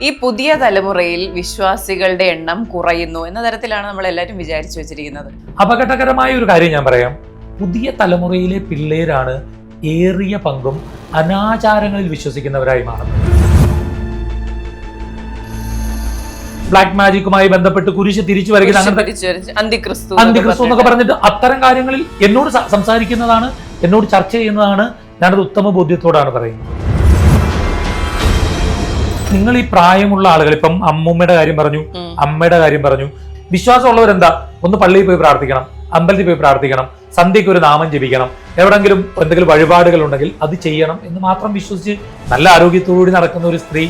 ഈ പുതിയ തലമുറയിൽ വിശ്വാസികളുടെ എണ്ണം കുറയുന്നു എന്ന തരത്തിലാണ് നമ്മൾ എല്ലാവരും വിചാരിച്ചു വെച്ചിരിക്കുന്നത്. അപകടകരമായ ഒരു കാര്യം ഞാൻ പറയാം. പുതിയ തലമുറയിലെ പിള്ളേരാണ് ഏറിയ പങ്കും അനാചാരങ്ങളിൽ വിശ്വസിക്കുന്നവരായി മാറുന്നത്. ബ്ലാക്ക് മാജിക്കുമായി ബന്ധപ്പെട്ട് കുരിശ് തിരിച്ചു വരയ്ക്കുന്ന അന്തിക്രിസ്തു എന്നൊക്കെ പറഞ്ഞിട്ട് അത്തരം കാര്യങ്ങളിൽ എന്നോട് സംസാരിക്കുന്നതാണ്, എന്നോട് ചർച്ച ചെയ്യുന്നതാണ്. ഞാനത് ഉത്തമ ബോധ്യത്തോടാണ് പറയുന്നത്. നിങ്ങൾ ഈ പ്രായമുള്ള ആളുകൾ, ഇപ്പം അമ്മൂമ്മയുടെ കാര്യം പറഞ്ഞു, അമ്മയുടെ കാര്യം പറഞ്ഞു, വിശ്വാസമുള്ളവരെന്താ, ഒന്ന് പള്ളിയിൽ പോയി പ്രാർത്ഥിക്കണം, അമ്പലത്തിൽ പോയി പ്രാർത്ഥിക്കണം, സന്ധ്യയ്ക്ക് ഒരു നാമം ജപിക്കണം, എവിടെങ്കിലും എന്തെങ്കിലും വഴിപാടുകൾ ഉണ്ടെങ്കിൽ അത് ചെയ്യണം എന്ന് മാത്രം വിശ്വസിച്ച് നല്ല ആരോഗ്യത്തോടുകൂടി നടക്കുന്ന ഒരു സ്ത്രീ,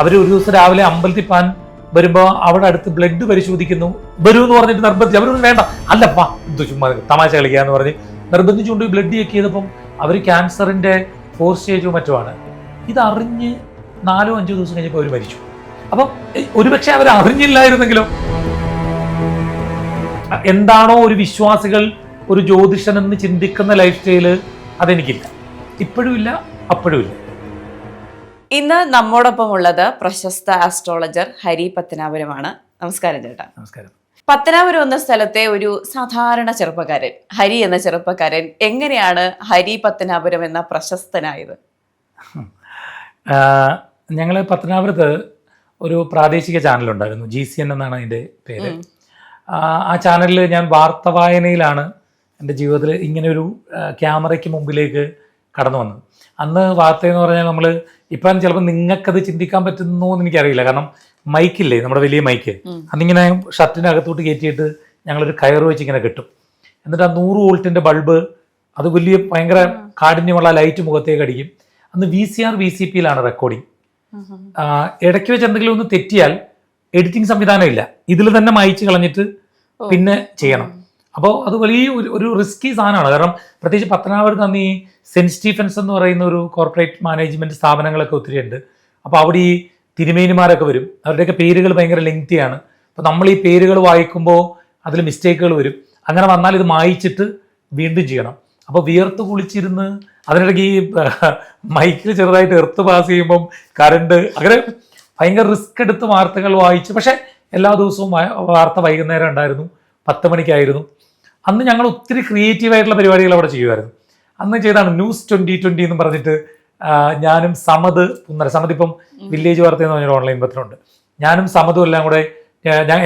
അവർ ഒരു ദിവസം രാവിലെ അമ്പലത്തിൽ പാൻ വരുമ്പോ അവിടെ അടുത്ത് ബ്ലഡ് പരിശോധിക്കുന്നു, വരൂ എന്ന് പറഞ്ഞിട്ട് നിർബന്ധിച്ച്, അവരൊന്നും വേണ്ട, അല്ലപ്പാ ഇത് ചുമ്മാ തമാശ കളിക്കാന്ന് പറഞ്ഞ് നിർബന്ധിച്ചുകൊണ്ട് ബ്ലഡ് ചെക്ക് ചെയ്തപ്പം അവർ ക്യാൻസറിന്റെ 4th സ്റ്റേജോ മറ്റോ ആണ്. ഇതറിഞ്ഞ് 4-5 ദിവസം കഴിഞ്ഞപ്പോൾ അവർ മരിച്ചു. അപ്പം ഒരുപക്ഷെ അവർ അറിഞ്ഞില്ലായിരുന്നെങ്കിലോ. എന്താണോ ഒരു വിശ്വാസികൾ, ഒരു ജ്യോതിഷൻ എന്ന് ചിന്തിക്കുന്ന ലൈഫ് സ്റ്റൈല് അതെനിക്കില്ല, ഇപ്പോഴും ഇല്ല, അപ്പോഴും ഇല്ല. ഇന്ന് നമ്മോടൊപ്പം ഉള്ളത് പ്രശസ്ത ആസ്ട്രോളജർ ഹരി പത്തനാപുരമാണ്. നമസ്കാരം ചേട്ടാ. നമസ്കാരം. പത്തനാപുരം എന്ന സ്ഥലത്തെ ഒരു സാധാരണ ചെറുപ്പക്കാരൻ, ഹരി എന്ന ചെറുപ്പക്കാരൻ, എങ്ങനെയാണ് ഹരി പത്തനാപുരം എന്ന പ്രശസ്തനായത്? ഞങ്ങൾ പത്തനാപുരത്ത് ഒരു പ്രാദേശിക ചാനലുണ്ടായിരുന്നു, GCN എന്നാണ് അതിൻ്റെ പേര്. ആ ചാനലിൽ ഞാൻ വാർത്ത വായനയിലാണ് എൻ്റെ ജീവിതത്തിൽ ഇങ്ങനെ ഒരു ക്യാമറയ്ക്ക് മുമ്പിലേക്ക് കടന്നു വന്നത്. അന്ന് വാർത്തയെന്ന് പറഞ്ഞാൽ നമ്മൾ ഇപ്പം ചിലപ്പോൾ നിങ്ങൾക്കത് ചിന്തിക്കാൻ പറ്റുന്നോ എന്ന് എനിക്കറിയില്ല. കാരണം മൈക്കില്ലേ, നമ്മുടെ വലിയ മൈക്ക്, അന്നിങ്ങനെ ഷർട്ടിനകത്തോട്ട് കയറ്റിയിട്ട് ഞങ്ങളൊരു കയറ് വെച്ച് ഇങ്ങനെ കെട്ടും. എന്നിട്ട് ആ 100 വോൾട്ടിൻ്റെ ബൾബ്, അത് വലിയ ഭയങ്കര കാഠിന്യമുള്ള ലൈറ്റ് മുഖത്തേക്ക് അടിക്കും. അന്ന് VCR VCPയിലാണ് റെക്കോർഡിങ്. ഇടയ്ക്ക് വെച്ച് എന്തെങ്കിലും ഒന്ന് തെറ്റിയാൽ എഡിറ്റിംഗ് സംവിധാനം ഇല്ല, ഇതിൽ തന്നെ മായ്ച്ച് കളഞ്ഞിട്ട് പിന്നെ ചെയ്യണം. അപ്പോൾ അത് വലിയ ഒരു റിസ്കി സാധനമാണ്. കാരണം പ്രത്യേകിച്ച് പത്തനാപുരത്ത് അന്ന് ഈ സെന്റ് സ്റ്റീഫൻസ് എന്ന് പറയുന്ന ഒരു കോർപ്പറേറ്റ് മാനേജ്മെന്റ് സ്ഥാപനങ്ങളൊക്കെ ഒത്തിരി ഉണ്ട്. അപ്പോൾ അവിടെ ഈ തിരുമേനിമാരൊക്കെ വരും, അവരുടെയൊക്കെ പേരുകൾ ഭയങ്കര ലെങ്തിയാണ്. അപ്പോൾ നമ്മൾ ഈ പേരുകൾ വായിക്കുമ്പോൾ അതിൽ മിസ്റ്റേക്കുകൾ വരും. അങ്ങനെ വന്നാൽ ഇത് മായിച്ചിട്ട് വീണ്ടും ചെയ്യണം. അപ്പോൾ വിയർത്ത് കുളിച്ചിരുന്ന് അതിനിടയ്ക്ക് ഈ മൈക്കിൽ ചെറുതായിട്ട് എർത്ത് പാസ് ചെയ്യുമ്പം കറണ്ട്, അങ്ങനെ ഭയങ്കര റിസ്ക് എടുത്ത് വാർത്തകൾ വായിച്ച്. പക്ഷെ എല്ലാ ദിവസവും വാർത്ത വൈകുന്നേരം ഉണ്ടായിരുന്നു, 10 മണിക്കായിരുന്നു. അന്ന് ഞങ്ങൾ ഒത്തിരി ക്രിയേറ്റീവായിട്ടുള്ള പരിപാടികൾ അവിടെ ചെയ്യുമായിരുന്നു. അന്ന് ചെയ്താണ് ന്യൂസ് 2020 എന്ന് പറഞ്ഞിട്ട് ഞാനും സമത് ഇപ്പം വില്ലേജ് വാർത്ത എന്ന് പറഞ്ഞൊരു ഓൺലൈൻ പത്രമുണ്ട്. ഞാനും സമതും എല്ലാം കൂടെ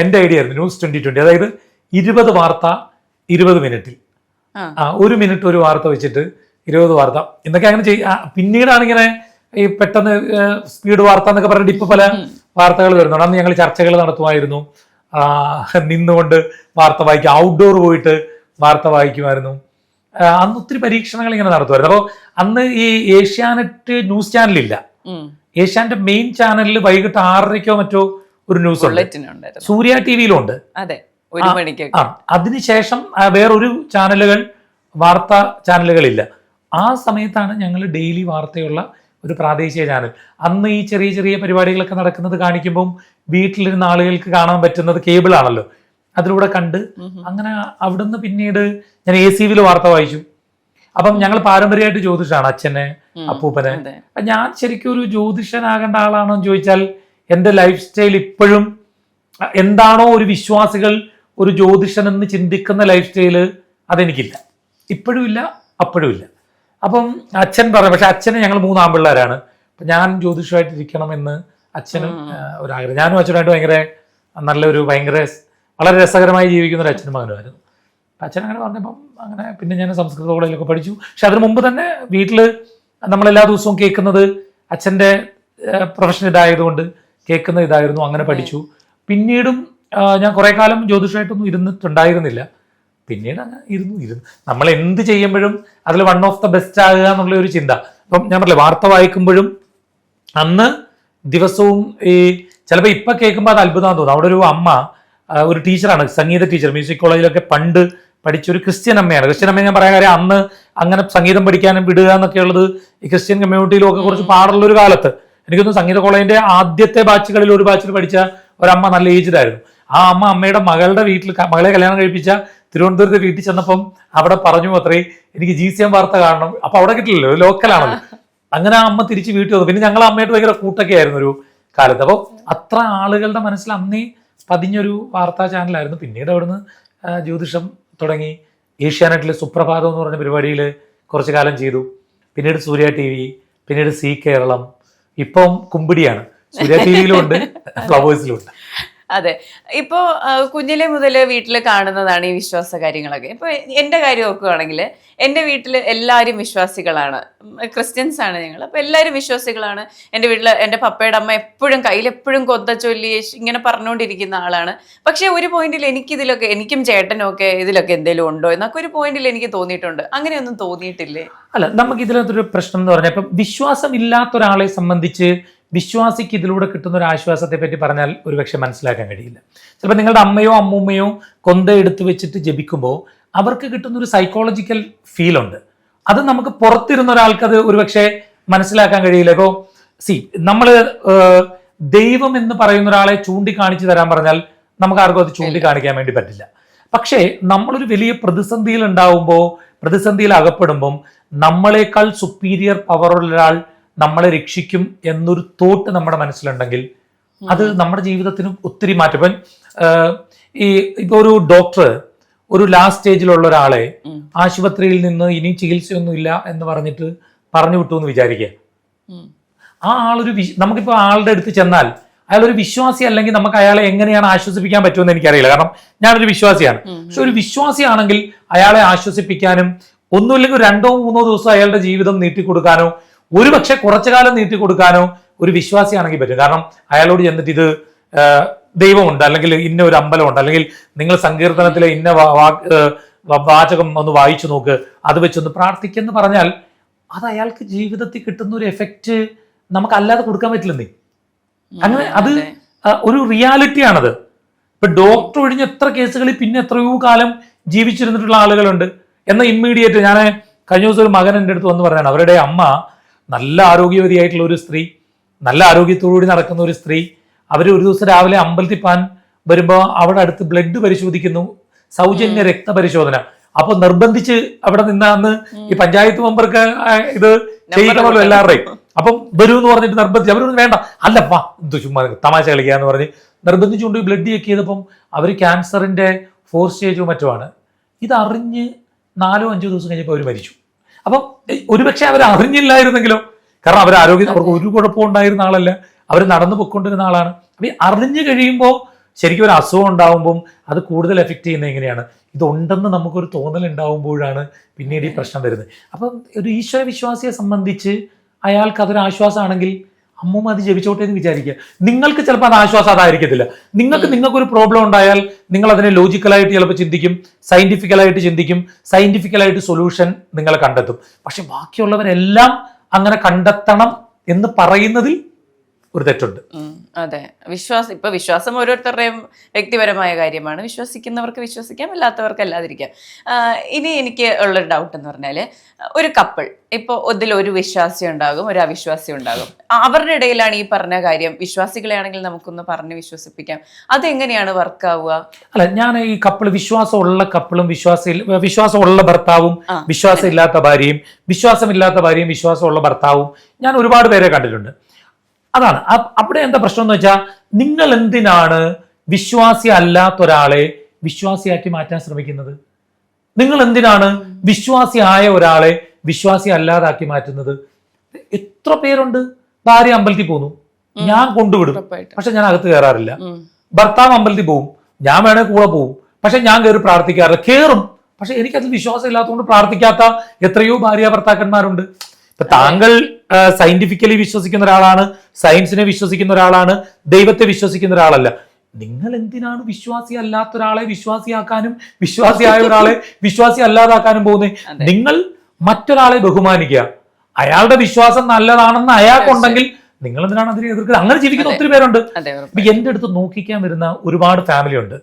എൻ്റെ ഐഡിയ ആയിരുന്നു ന്യൂസ് 2020. അതായത് 20 വാർത്ത 20 മിനിറ്റിൽ, 1 മിനിറ്റ് ഒരു വാർത്ത വെച്ചിട്ട് 20 വാർത്ത എന്നൊക്കെ അങ്ങനെ പിന്നീടാണ് ഇങ്ങനെ ഈ പെട്ടെന്ന് സ്പീഡ് വാർത്ത എന്നൊക്കെ പറഞ്ഞിട്ട് ഇപ്പൊ പല വാർത്തകൾ വരുന്നുണ്ട്. അന്ന് ഞങ്ങൾ ചർച്ചകൾ നടത്തുമായിരുന്നു, നിന്നുകൊണ്ട് വാർത്ത വായിക്കും, ഔട്ട്ഡോർ പോയിട്ട് വാർത്ത വായിക്കുമായിരുന്നു. അന്ന് ഒത്തിരി പരീക്ഷണങ്ങൾ ഇങ്ങനെ നടത്തുമായിരുന്നു. അപ്പോൾ അന്ന് ഈ ഏഷ്യാനെറ്റ് ന്യൂസ് ചാനലില്ല. ഏഷ്യാനെറ്റ് മെയിൻ ചാനലിൽ വൈകിട്ട് 6:30 മറ്റോ ഒരു ന്യൂസ് ഉണ്ട്, സൂര്യ TVയിലും ഉണ്ട്. അതിനുശേഷം വേറൊരു ചാനലുകൾ, വാർത്താ ചാനലുകളില്ല. ആ സമയത്താണ് ഞങ്ങൾ ഡെയിലി വാർത്തയുള്ള ഒരു പ്രാദേശിക ചാനൽ. അന്ന് ഈ ചെറിയ ചെറിയ പരിപാടികളൊക്കെ നടക്കുന്നത് കാണിക്കുമ്പം വീട്ടിലിരുന്ന ആളുകൾക്ക് കാണാൻ പറ്റുന്നത് കേബിൾ ആണല്ലോ, അതിലൂടെ കണ്ട് അങ്ങനെ അവിടുന്ന് പിന്നീട് ഞാൻ ACVയിൽ വാർത്ത വായിച്ചു. അപ്പം ഞങ്ങൾ പാരമ്പര്യമായിട്ട് ജ്യോതിഷാണ്, അച്ഛനെ അപ്പൂപ്പനെ. ഞാൻ ശരിക്കും ഒരു ജ്യോതിഷനാകേണ്ട ആളാണോ എന്ന് ചോദിച്ചാൽ എൻ്റെ ലൈഫ് സ്റ്റൈൽ ഇപ്പോഴും എന്താണോ ഒരു വിശ്വാസികൾ, ഒരു ജ്യോതിഷൻ എന്ന് ചിന്തിക്കുന്ന ലൈഫ് സ്റ്റൈല് അതെനിക്കില്ല, ഇപ്പോഴും ഇല്ല, അപ്പോഴും ഇല്ല. അപ്പം അച്ഛൻ പറഞ്ഞു, പക്ഷെ അച്ഛന് ഞങ്ങൾ 3 ആൺപിള്ളേരാണ്. അപ്പം ഞാൻ ജ്യോതിഷമായിട്ടിരിക്കണമെന്ന് അച്ഛനും ഒരാഗ്രഹം. ഞാനും അച്ഛനായിട്ട് ഭയങ്കര നല്ലൊരു വളരെ രസകരമായി ജീവിക്കുന്ന ഒരു അച്ഛനും മകനുമായിരുന്നു. അപ്പം അച്ഛൻ അങ്ങനെ പറഞ്ഞപ്പം അങ്ങനെ പിന്നെ ഞാൻ സംസ്കൃത കോളേജിലൊക്കെ പഠിച്ചു. പക്ഷെ അതിന് മുമ്പ് തന്നെ വീട്ടിൽ നമ്മളെല്ലാ ദിവസവും കേൾക്കുന്നത് അച്ഛൻ്റെ പ്രൊഫഷൻ ഇതായതുകൊണ്ട് കേൾക്കുന്ന ഇതായിരുന്നു, അങ്ങനെ പഠിച്ചു. പിന്നീടും ഞാൻ കുറേ കാലം ജ്യോതിഷമായിട്ടൊന്നും ഇരുന്നിട്ടുണ്ടായിരുന്നില്ല. പിന്നീട് അങ്ങനെ ഇരുന്നു നമ്മൾ എന്ത് ചെയ്യുമ്പോഴും അതിൽ 1 ഓഫ് ദ ബെസ്റ്റ് ആകുക എന്നുള്ള ഒരു ചിന്ത. അപ്പം ഞാൻ പറഞ്ഞില്ലേ, വാർത്ത വായിക്കുമ്പോഴും അന്ന് ദിവസവും ഈ ചിലപ്പോൾ ഇപ്പൊ കേൾക്കുമ്പോൾ അത് അത്ഭുതം തോന്നും. അവിടെ ഒരു അമ്മ, ഒരു ടീച്ചറാണ്, സംഗീത ടീച്ചർ, മ്യൂസിക് കോളേജിലൊക്കെ പണ്ട് പഠിച്ചൊരു ക്രിസ്ത്യൻ അമ്മയാണ്. ക്രിസ്ത്യൻ അമ്മയെ ഞാൻ പറയാൻ കാര്യം, അന്ന് അങ്ങനെ സംഗീതം പഠിക്കാനും വിടുക എന്നൊക്കെ ഉള്ളത് ഈ ക്രിസ്ത്യൻ കമ്മ്യൂണിറ്റിയിലും ഒക്കെ കുറച്ച് പാടുള്ള ഒരു കാലത്ത്. എനിക്കൊന്നും സംഗീത കോളേജിന്റെ ആദ്യത്തെ ബാച്ചുകളിൽ ഒരു ബാച്ചിൽ പഠിച്ച ഒരമ്മ നല്ല ഏജ്ഡായിരുന്നു. ആ അമ്മയുടെ മകളെ കല്യാണം കഴിപ്പിച്ച തിരുവനന്തപുരത്ത് വീട്ടിൽ ചെന്നപ്പം അവിടെ പറഞ്ഞു അത്രേ, എനിക്ക് GCN വാർത്ത കാണണം. അപ്പൊ അവിടെ കിട്ടില്ലല്ലോ, ലോക്കലാണല്ലോ. അങ്ങനെ ആ അമ്മ തിരിച്ച് വീട്ടിൽ വന്നു. പിന്നെ ഞങ്ങൾ അമ്മയായിട്ട് ഭയങ്കര കൂട്ടൊക്കെ ആയിരുന്നു, ഒരു കാലത്ത്. അപ്പോൾ അത്ര ആളുകളുടെ മനസ്സിൽ അന്നേ പതിഞ്ഞൊരു വാർത്താ ചാനലായിരുന്നു. പിന്നീട് അവിടുന്ന് ജ്യോതിഷം തുടങ്ങി. ഏഷ്യാനെറ്റിൽ സുപ്രഭാതം എന്ന് പറഞ്ഞ പരിപാടിയിൽ കുറച്ചു കാലം ചെയ്തു. പിന്നീട് സൂര്യ TV, പിന്നീട് സി കേരളം, ഇപ്പം കുമ്പിടിയാണ്. സൂര്യ TVയിലും ഉണ്ട്, ഫ്ലവേഴ്സിലും ഉണ്ട്. അതെ, ഇപ്പോ കുഞ്ഞിലെ മുതൽ വീട്ടിൽ കാണുന്നതാണ് ഈ വിശ്വാസ കാര്യങ്ങളൊക്കെ. ഇപ്പൊ എന്റെ കാര്യം നോക്കുകയാണെങ്കിൽ എന്റെ വീട്ടിൽ എല്ലാവരും വിശ്വാസികളാണ്, ക്രിസ്ത്യൻസ് ആണ് ഞങ്ങൾ. അപ്പൊ എല്ലാവരും വിശ്വാസികളാണ്. എൻ്റെ വീട്ടിൽ എൻ്റെ പപ്പയുടെ അമ്മ എപ്പോഴും കയ്യിലെപ്പോഴും കൊന്ത ചൊല്ലി ഇങ്ങനെ പറഞ്ഞുകൊണ്ടിരിക്കുന്ന ആളാണ്. പക്ഷെ ഒരു പോയിന്റിൽ എനിക്കിതിലൊക്കെ, എനിക്കും ചേട്ടനും ഒക്കെ ഇതിലൊക്കെ എന്തെങ്കിലും ഉണ്ടോ എന്നൊക്കെ ഒരു പോയിന്റിൽ എനിക്ക് തോന്നിയിട്ടുണ്ട്. അങ്ങനെയൊന്നും തോന്നിയിട്ടില്ലേ? അല്ല, നമുക്ക് ഇതിനകത്തൊരു പ്രശ്നം എന്ന് പറഞ്ഞാൽ ഇപ്പം വിശ്വാസം ഇല്ലാത്ത ഒരാളെ സംബന്ധിച്ച് വിശ്വാസിക്ക് ഇതിലൂടെ കിട്ടുന്ന ഒരു ആശ്വാസത്തെ പറ്റി പറഞ്ഞാൽ ഒരുപക്ഷെ മനസ്സിലാക്കാൻ കഴിയില്ല. ചിലപ്പോൾ നിങ്ങളുടെ അമ്മയോ അമ്മൂമ്മയോ കൊന്ത എടുത്തു വെച്ചിട്ട് ജപിക്കുമ്പോൾ അവർക്ക് കിട്ടുന്ന ഒരു സൈക്കോളജിക്കൽ ഫീൽ ഉണ്ട്. അത് നമുക്ക് പുറത്തിരുന്ന ഒരാൾക്ക് അത് ഒരുപക്ഷെ മനസ്സിലാക്കാൻ കഴിയില്ല. ഇപ്പോൾ നമ്മൾ ദൈവം എന്ന് പറയുന്ന ഒരാളെ ചൂണ്ടിക്കാണിച്ചു തരാൻ പറഞ്ഞാൽ നമുക്ക് ആർക്കും അത് ചൂണ്ടിക്കാണിക്കാൻ വേണ്ടി പറ്റില്ല. പക്ഷേ നമ്മളൊരു വലിയ പ്രതിസന്ധിയിൽ ഉണ്ടാവുമ്പോൾ, പ്രതിസന്ധിയിൽ അകപ്പെടുമ്പം നമ്മളെക്കാൾ സുപ്പീരിയർ പവറുള്ള ഒരാൾ നമ്മളെ രക്ഷിക്കും എന്നൊരു തോട്ട് നമ്മുടെ മനസ്സിലുണ്ടെങ്കിൽ അത് നമ്മുടെ ജീവിതത്തിന് ഒത്തിരി മാറ്റും. ഇപ്പൊ ഒരു ഡോക്ടർ ഒരു ലാസ്റ്റ് സ്റ്റേജിലുള്ള ഒരാളെ ആശുപത്രിയിൽ നിന്ന് ഇനി ചികിത്സയൊന്നുമില്ല എന്ന് പറഞ്ഞിട്ട് പറഞ്ഞു വിട്ടു എന്ന് വിചാരിക്കുക. ആ ആളൊരു നമുക്കിപ്പോ ആളുടെ അടുത്ത് ചെന്നാൽ അയാൾ ഒരു വിശ്വാസി അല്ലെങ്കിൽ നമുക്ക് അയാളെ എങ്ങനെയാണ് ആശ്വസിപ്പിക്കാൻ പറ്റുമെന്ന് എനിക്കറിയില്ല. കാരണം ഞാനൊരു വിശ്വാസിയാണ്. പക്ഷെ ഒരു വിശ്വാസിയാണെങ്കിൽ അയാളെ ആശ്വസിപ്പിക്കാനും ഒന്നുമില്ലെങ്കിൽ 2-3 ദിവസം അയാളുടെ ജീവിതം നീട്ടിക്കൊടുക്കാനോ ഒരുപക്ഷെ കുറച്ചു കാലം നീട്ടിക്കൊടുക്കാനോ ഒരു വിശ്വാസിയാണെങ്കിൽ പറ്റും. കാരണം അയാളോട് ചെന്നിട്ട് ഇത് ദൈവമുണ്ട്, അല്ലെങ്കിൽ ഇന്ന ഒരു അമ്പലമുണ്ട്, അല്ലെങ്കിൽ നിങ്ങൾ സങ്കീർത്തനത്തിലെ ഇന്ന വാചകം ഒന്ന് വായിച്ചു നോക്ക്, അത് വെച്ചൊന്ന് പ്രാർത്ഥിക്കെന്ന് പറഞ്ഞാൽ അത് അയാൾക്ക് ജീവിതത്തിൽ കിട്ടുന്ന ഒരു എഫക്റ്റ് നമുക്ക് അല്ലാതെ കൊടുക്കാൻ പറ്റില്ലെന്നേ. അങ്ങനെ അത് ഒരു റിയാലിറ്റിയാണത്. ഇപ്പൊ ഡോക്ടർ ഒഴിഞ്ഞ എത്ര കേസുകളിൽ പിന്നെ എത്രയോ കാലം ജീവിച്ചിരുന്നിട്ടുള്ള ആളുകളുണ്ട്. എന്നാൽ ഇമ്മീഡിയറ്റ് ഞാൻ കഴിഞ്ഞ ദിവസം ഒരു മകൻ എൻ്റെ അടുത്ത് വന്ന് പറഞ്ഞാണ്, അവരുടെ അമ്മ നല്ല ആരോഗ്യവതിയായിട്ടുള്ള ഒരു സ്ത്രീ, നല്ല ആരോഗ്യത്തോടുകൂടി നടക്കുന്ന ഒരു സ്ത്രീ, അവർ ഒരു ദിവസം രാവിലെ അമ്പലത്തിൽ പോകാൻ വരുമ്പോൾ അവിടെ അടുത്ത് ബ്ലഡ് പരിശോധിക്കുന്നു, സൗജന്യ രക്തപരിശോധന. അപ്പൊ നിർബന്ധിച്ച് അവിടെ നിന്നാന്ന് ഈ പഞ്ചായത്ത് മെമ്പർക്ക് ഇത് ചെയ്യണമല്ലോ എല്ലാവരുടെയും. അപ്പം വരൂ എന്ന് പറഞ്ഞിട്ട് നിർബന്ധിച്ച്, അവരൊന്നും വേണ്ട, അല്ലപ്പാ ഇത് ചുമ്മാ തമാശ കളിക്കാന്ന് പറഞ്ഞ് നിർബന്ധിച്ചുകൊണ്ട് ബ്ലഡ് ചെക്ക് ചെയ്തപ്പം അവർ ക്യാൻസറിന്റെ 4 സ്റ്റേജോ മറ്റോ ആണ്. ഇതറിഞ്ഞ് 4-5 ദിവസം കഴിഞ്ഞപ്പോൾ അവർ മരിച്ചു. അപ്പം ഒരുപക്ഷെ അവർ അറിഞ്ഞില്ലായിരുന്നെങ്കിലോ, കാരണം അവർക്ക് ഒരു കുഴപ്പം ഉണ്ടായിരുന്ന ആളല്ല, അവർ നടന്നു പൊയ്ക്കൊണ്ടിരുന്ന ആളാണ്. അപ്പൊ അറിഞ്ഞു കഴിയുമ്പോൾ ശരിക്കും ഒരു അസുഖം ഉണ്ടാവുമ്പം അത് കൂടുതൽ എഫക്ട് ചെയ്യുന്നത് എങ്ങനെയാണ്, ഇതുണ്ടെന്ന് നമുക്കൊരു തോന്നൽ ഉണ്ടാവുമ്പോഴാണ് പിന്നീട് ഈ പ്രശ്നം വരുന്നത്. അപ്പം ഒരു ഈശ്വര വിശ്വാസിയെ സംബന്ധിച്ച് അയാൾക്ക് അതൊരു ആശ്വാസമാണെങ്കിൽ അമ്മൂമ്മ അത് ജപിച്ചോട്ടെ എന്ന് വിചാരിക്കുക. നിങ്ങൾക്ക് ചിലപ്പോൾ അത് ആശ്വാസം അതായിരിക്കത്തില്ല. നിങ്ങൾക്കൊരു പ്രോബ്ലം ഉണ്ടായാൽ നിങ്ങൾ അതിനെ ലോജിക്കലായിട്ട് ചിലപ്പോൾ ചിന്തിക്കും, സയന്റിഫിക്കലായിട്ട് ചിന്തിക്കും, സയന്റിഫിക്കലായിട്ട് സൊല്യൂഷൻ നിങ്ങൾ കണ്ടെത്തും. പക്ഷെ ബാക്കിയുള്ളവരെല്ലാം അങ്ങനെ കണ്ടെത്തണം എന്ന് പറയുന്നതിൽ ഒരു തെറ്റുണ്ട്. അതെ, വിശ്വാസം ഓരോരുത്തരുടെയും വ്യക്തിപരമായ കാര്യമാണ്. വിശ്വസിക്കുന്നവർക്ക് വിശ്വസിക്കാം, അല്ലാത്തവർക്ക് അല്ലാതിരിക്കാം. ഇനി എനിക്ക് ഉള്ളൊരു ഡൗട്ട് എന്ന് പറഞ്ഞാൽ, ഒരു കപ്പിൾ ഇപ്പോൾ ഇതിലൊരു വിശ്വാസി ഉണ്ടാകും, ഒരു അവിശ്വാസി ഉണ്ടാകും. അവരുടെ ഇടയിലാണ് ഈ പറഞ്ഞ കാര്യം. വിശ്വാസികളെ ആണെങ്കിൽ നമുക്കൊന്ന് പറഞ്ഞ് വിശ്വസിപ്പിക്കാം. അതെങ്ങനെയാണ് വർക്ക് ആവുക? അല്ല, ഞാൻ ഈ കപ്പിൾ, വിശ്വാസമുള്ള കപ്പിളും വിശ്വാസമുള്ള ഭർത്താവും വിശ്വാസമില്ലാത്ത ഭാര്യയും, വിശ്വാസമില്ലാത്ത ഭാര്യയും വിശ്വാസമുള്ള ഭർത്താവും ഞാൻ ഒരുപാട് പേരെ കണ്ടിട്ടുണ്ട്. അതാണ് അവിടെ എന്താ പ്രശ്നം എന്ന് വെച്ചാൽ, നിങ്ങൾ എന്തിനാണ് വിശ്വാസി അല്ലാത്ത ഒരാളെ വിശ്വാസിയാക്കി മാറ്റാൻ ശ്രമിക്കുന്നത്? നിങ്ങൾ എന്തിനാണ് വിശ്വാസിയായ ഒരാളെ വിശ്വാസി അല്ലാതാക്കി മാറ്റുന്നത്? എത്ര പേരുണ്ട്, ഭാര്യ അമ്പലത്തിൽ പോകുന്നു, ഞാൻ കൊണ്ടുവിടും, പക്ഷെ ഞാൻ അകത്ത് കയറാറില്ല. ഭർത്താവ് അമ്പലത്തിൽ പോകും, ഞാൻ വേണേ കൂടെ പോകും, പക്ഷെ ഞാൻ കയറി പ്രാർത്ഥിക്കാറില്ല. കയറും, പക്ഷെ എനിക്കത് വിശ്വാസം ഇല്ലാത്തതുകൊണ്ട് പ്രാർത്ഥിക്കാത്ത എത്രയോ ഭാര്യ ഭർത്താക്കന്മാരുണ്ട്. ഇപ്പൊ താങ്കൾ സയന്റിഫിക്കലി വിശ്വസിക്കുന്ന ഒരാളാണ്, സയൻസിനെ വിശ്വസിക്കുന്ന ഒരാളാണ്, ദൈവത്തെ വിശ്വസിക്കുന്ന ഒരാളല്ല. നിങ്ങൾ എന്തിനാണ് വിശ്വാസി അല്ലാത്ത ഒരാളെ വിശ്വാസിയാക്കാനും വിശ്വാസിയായ ഒരാളെ വിശ്വാസി അല്ലാതാക്കാനും പോകുന്നത്? നിങ്ങൾ മറ്റൊരാളെ ബഹുമാനിക്കുക, അയാളുടെ വിശ്വാസം നല്ലതാണെന്ന് അയാൾക്കുണ്ടെങ്കിൽ നിങ്ങൾ എന്തിനാണ് അതിനെ എതിർക്കുന്നത്? അങ്ങനെ ജീവിക്കുന്ന ഒത്തിരി പേരുണ്ട്. എന്റെ അടുത്ത് നോക്കിക്കാൻ വരുന്ന ഒരുപാട് ഫാമിലി ഉണ്ട്.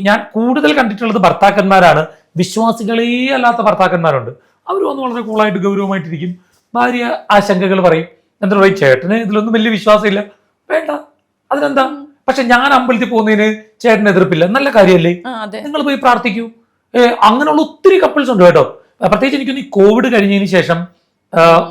ഞാൻ കൂടുതൽ കണ്ടിട്ടുള്ളത് ഭർത്താക്കന്മാരാണ്. വിശ്വാസികളേ അല്ലാത്ത ഭർത്താക്കന്മാരുണ്ട്. അവർ വന്ന് വളരെ കൂളായിട്ട് ഗൗരവമായിട്ടിരിക്കും. ഭാര്യ ആശങ്കകൾ പറയും, എന്താ പറയും, ചേട്ടന് ഇതിലൊന്നും വലിയ വിശ്വാസമില്ല, വേണ്ട, അതിനെന്താ, പക്ഷെ ഞാൻ അമ്പലത്തിൽ പോകുന്നതിന് ചേട്ടന് എതിർപ്പില്ല, നല്ല കാര്യമല്ലേ, നിങ്ങൾ പോയി പ്രാർത്ഥിക്കൂ. അങ്ങനെയുള്ള ഒത്തിരി കപ്പിൾസ് ഉണ്ട് കേട്ടോ. പ്രത്യേകിച്ച് എനിക്കൊന്ന് ഈ കോവിഡ് കഴിഞ്ഞതിന് ശേഷം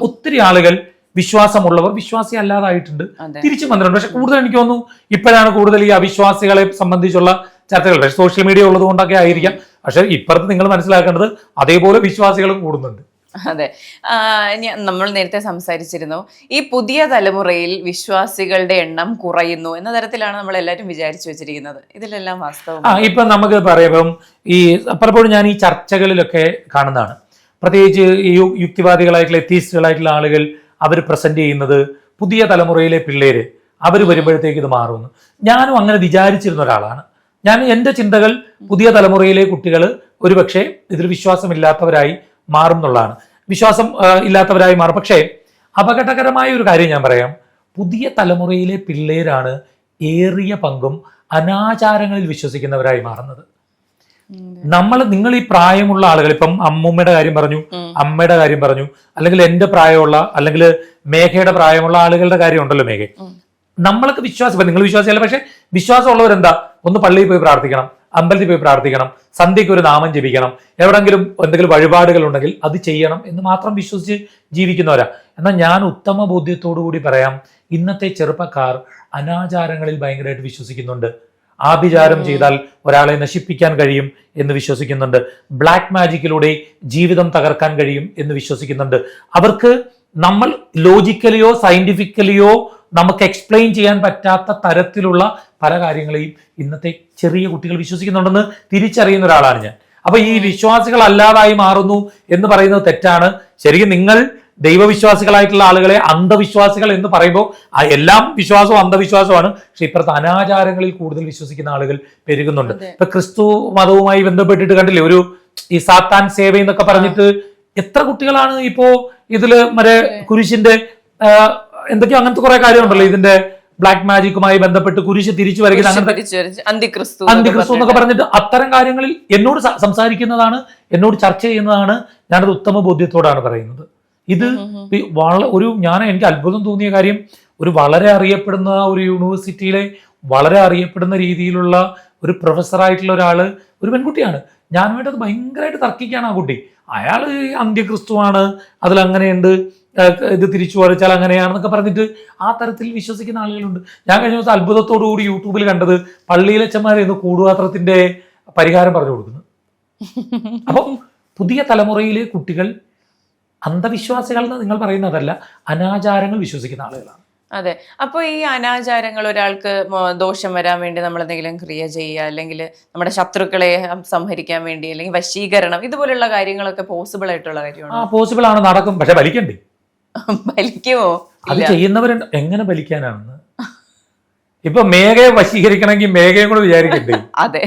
ഒത്തിരി ആളുകൾ വിശ്വാസമുള്ളവർ വിശ്വാസി അല്ലാതായിട്ടുണ്ട്, അതെ. തിരിച്ചും വന്നിട്ടുണ്ട്. പക്ഷെ കൂടുതൽ എനിക്ക് തോന്നുന്നു ഇപ്പോഴാണ് കൂടുതൽ ഈ അവിശ്വാസികളെ സംബന്ധിച്ചുള്ള ചർച്ചകൾ. പക്ഷെ സോഷ്യൽ മീഡിയ ഉള്ളത് കൊണ്ടൊക്കെ ആയിരിക്കാം. പക്ഷെ ഇപ്പുറത്ത് നിങ്ങൾ മനസ്സിലാക്കേണ്ടത് അതേപോലെ വിശ്വാസികളും കൂടുന്നുണ്ട്. അതെ, നമ്മൾ നേരത്തെ സംസാരിച്ചിരുന്നു, ഈ പുതിയ തലമുറയിൽ വിശ്വാസികളുടെ എണ്ണം കുറയുന്നു എന്ന തരത്തിലാണ് നമ്മൾ എല്ലാവരും വിചാരിച്ചു വെച്ചിരിക്കുന്നത്. ഇതിലെല്ലാം വാസ്തവം. ഇപ്പൊ നമുക്ക് പറയുമ്പം ഈ പലപ്പോഴും ഞാൻ ഈ ചർച്ചകളിലൊക്കെ കാണുന്നതാണ്, പ്രത്യേകിച്ച് ഈ യുക്തിവാദികളായിട്ടുള്ള എത്തീസ്റ്റുകളായിട്ടുള്ള ആളുകൾ അവർ പ്രസന്റ് ചെയ്യുന്നത് പുതിയ തലമുറയിലെ പിള്ളേര് അവർ വരുമ്പോഴത്തേക്ക് ഇത് മാറുമെന്ന്. ഞാനും അങ്ങനെ വിചാരിച്ചിരുന്ന ഒരാളാണ്. എൻ്റെ ചിന്തകൾ പുതിയ തലമുറയിലെ കുട്ടികൾ ഒരുപക്ഷെ ഇതിൽ വിശ്വാസമില്ലാത്തവരായി മാറും എന്നുള്ളതാണ്. വിശ്വാസം ഇല്ലാത്തവരായി മാറും. പക്ഷേ അപകടകരമായ ഒരു കാര്യം ഞാൻ പറയാം, പുതിയ തലമുറയിലെ പിള്ളേരാണ് ഏറിയ പങ്കും അനാചാരങ്ങളിൽ വിശ്വസിക്കുന്നവരായി മാറുന്നത്. നിങ്ങൾ ഈ പ്രായമുള്ള ആളുകൾ, ഇപ്പം അമ്മൂമ്മയുടെ കാര്യം പറഞ്ഞു, അമ്മയുടെ കാര്യം പറഞ്ഞു, അല്ലെങ്കിൽ എന്റെ പ്രായമുള്ള, അല്ലെങ്കിൽ മേഘയുടെ പ്രായമുള്ള ആളുകളുടെ കാര്യം ഉണ്ടല്ലോ മേഘ. നമ്മളൊക്കെ വിശ്വാസം, നിങ്ങൾ വിശ്വാസിയല്ല, പക്ഷെ വിശ്വാസമുള്ളവരെന്താ, ഒന്ന് പള്ളിയിൽ പോയി പ്രാർത്ഥിക്കണം, അമ്പലത്തിൽ പോയി പ്രാർത്ഥിക്കണം, സന്ധ്യയ്ക്ക് ഒരു നാമം ജപിക്കണം, എവിടെങ്കിലും എന്തെങ്കിലും വഴിപാടുകൾ ഉണ്ടെങ്കിൽ അത് ചെയ്യണം എന്ന് മാത്രം വിശ്വസിച്ച് ജീവിക്കുന്നവരാ. എന്നാൽ ഞാൻ ഉത്തമ ബോധ്യത്തോടു കൂടി പറയാം, ഇന്നത്തെ ചെറുപ്പക്കാർ അനാചാരങ്ങളിൽ ഭയങ്കരമായിട്ട് വിശ്വസിക്കുന്നുണ്ട്. ആഭിചാരം ചെയ്താൽ ഒരാളെ നശിപ്പിക്കാൻ കഴിയും എന്ന് വിശ്വസിക്കുന്നുണ്ട്. ബ്ലാക്ക് മാജിക്കിലൂടെ ജീവിതം തകർക്കാൻ കഴിയും എന്ന് വിശ്വസിക്കുന്നുണ്ട്. അവർക്ക് നമ്മൾ ലോജിക്കലിയോ സയന്റിഫിക്കലിയോ നമുക്ക് എക്സ്പ്ലെയിൻ ചെയ്യാൻ പറ്റാത്ത തരത്തിലുള്ള പല കാര്യങ്ങളെയും ഇന്നത്തെ ചെറിയ കുട്ടികൾ വിശ്വസിക്കുന്നുണ്ടെന്ന് തിരിച്ചറിയുന്ന ഒരാളാണ് ഞാൻ. അപ്പൊ ഈ വിശ്വാസികൾ അല്ലാതായി മാറുന്നു എന്ന് പറയുന്നത് തെറ്റാണ്. ശരിക്കും നിങ്ങൾ ദൈവവിശ്വാസികളായിട്ടുള്ള ആളുകളെ അന്ധവിശ്വാസികൾ എന്ന് പറയുമ്പോൾ എല്ലാം വിശ്വാസവും അന്ധവിശ്വാസമാണ്. പക്ഷെ ഇപ്പുറത്തെ അനാചാരങ്ങളിൽ കൂടുതൽ വിശ്വസിക്കുന്ന ആളുകൾ പെരുകുന്നുണ്ട്. ഇപ്പൊ ക്രിസ്തു മതവുമായി ബന്ധപ്പെട്ടിട്ട് കണ്ടില്ലേ, ഒരു ഈ സാത്താൻ സേവ എന്നൊക്കെ പറഞ്ഞിട്ട് എത്ര കുട്ടികളാണ് ഇപ്പോ ഇതില് മറ്റേ കുരിശിന്റെ എന്തൊക്കെയോ അങ്ങനത്തെ കുറെ കാര്യമുണ്ടല്ലോ, ഇതിന്റെ ബ്ലാക്ക് മാജിക്കുമായി ബന്ധപ്പെട്ട് കുരിശ് തിരിച്ചു വരയ്ക്കുന്ന അങ്ങനത്തെ അന്തിക്രിസ്തു എന്നൊക്കെ പറഞ്ഞിട്ട് അത്തരം കാര്യങ്ങളിൽ എന്നോട് സംസാരിക്കുന്നതാണ്, എന്നോട് ചർച്ച ചെയ്യുന്നതാണ്. ഞാനത് ഉത്തമ ബോധ്യത്തോടാണ് പറയുന്നത്. ഇത് എനിക്ക് അത്ഭുതം തോന്നിയ കാര്യം, ഒരു വളരെ അറിയപ്പെടുന്ന ഒരു യൂണിവേഴ്സിറ്റിയിലെ വളരെ അറിയപ്പെടുന്ന രീതിയിലുള്ള ഒരു പ്രൊഫസറായിട്ടുള്ള ഒരാള്, ഒരു പെൺകുട്ടിയാണ്. ഞാനുമായിട്ട് അത് ഭയങ്കരമായിട്ട് തർക്കിക്കാണ് ആ കുട്ടി. അയാൾ അന്ത്യക്രിസ്തുവാണ്, അതിലങ്ങനെയുണ്ട്, ഇത് തിരിച്ചു വരച്ചാൽ അങ്ങനെയാണെന്നൊക്കെ പറഞ്ഞിട്ട് ആ തരത്തിൽ വിശ്വസിക്കുന്ന ആളുകളുണ്ട്. ഞാൻ കഴിഞ്ഞ ദിവസം അത്ഭുതത്തോടു കൂടി യൂട്യൂബിൽ കണ്ടത് പള്ളിയിലച്ചന്മാരെ ഇന്ന് കൂടുപാത്രത്തിന്റെ പരിഹാരം പറഞ്ഞു കൊടുക്കുന്നു. അപ്പം പുതിയ തലമുറയിലെ കുട്ടികൾ അന്ധവിശ്വാസികൾ എന്ന് നിങ്ങൾ പറയുന്നതല്ല, അനാചാരങ്ങൾ വിശ്വസിക്കുന്ന ആളുകളാണ്. അതെ. അപ്പോൾ ഈ അനാചാരങ്ങൾ ഒരാൾക്ക് ദോഷം വരാൻ വേണ്ടി നമ്മൾ എന്തെങ്കിലും ക്രിയ ചെയ്യുക, അല്ലെങ്കിൽ നമ്മുടെ ശത്രുക്കളെ സംഹരിക്കാൻ വേണ്ടി, അല്ലെങ്കിൽ വശീകരണം, ഇതുപോലുള്ള കാര്യങ്ങളൊക്കെ പോസിബിൾ ആയിട്ടുള്ള കാര്യമാണ്. പോസിബിൾ ആണ്, നടക്കും. പക്ഷെ ബലിക്കണ്ടേ? ബലിക്കുമോ? അത് ചെയ്യുന്നവരുണ്ട്. എങ്ങനെ ബലിക്കാനാണെന്ന് ഇപ്പൊ മേഘയെ വശീകരിക്കണമെങ്കിൽ മേഘയെ കൂടെ വിചാരിക്കണ്ടേ? അതെ.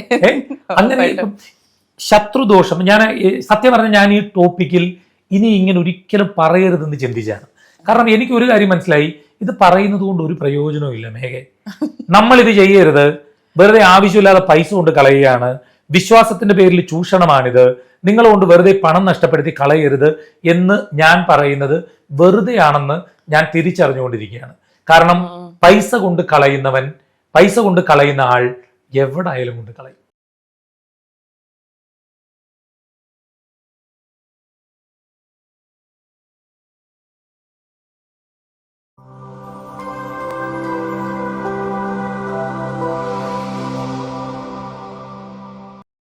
അങ്ങനെ ശത്രുദോഷം, ഞാൻ സത്യം പറഞ്ഞ ഞാൻ ഈ ടോപ്പിക്കിൽ ഇനി ഇങ്ങനെ ഒരിക്കലും പറയരുതെന്ന് ചിന്തിച്ചാണ്. കാരണം എനിക്ക് ഒരു കാര്യം മനസ്സിലായി, ഇത് പറയുന്നത് കൊണ്ട് ഒരു പ്രയോജനവും ഇല്ല മേഘ. നമ്മളിത് ചെയ്യരുത്, വെറുതെ ആവശ്യമില്ലാതെ പൈസ കൊണ്ട് കളയുകയാണ്, വിശ്വാസത്തിന്റെ പേരിൽ ചൂഷണമാണിത്, നിങ്ങൾ കൊണ്ട് വെറുതെ പണം നഷ്ടപ്പെടുത്തി കളയരുത് എന്ന് ഞാൻ പറയുന്നത് വെറുതെ ആണെന്ന് ഞാൻ തിരിച്ചറിഞ്ഞുകൊണ്ടിരിക്കുകയാണ്. കാരണം പൈസ കൊണ്ട് കളയുന്ന ആൾ എവിടെ ആയാലും കൊണ്ട് കളയും.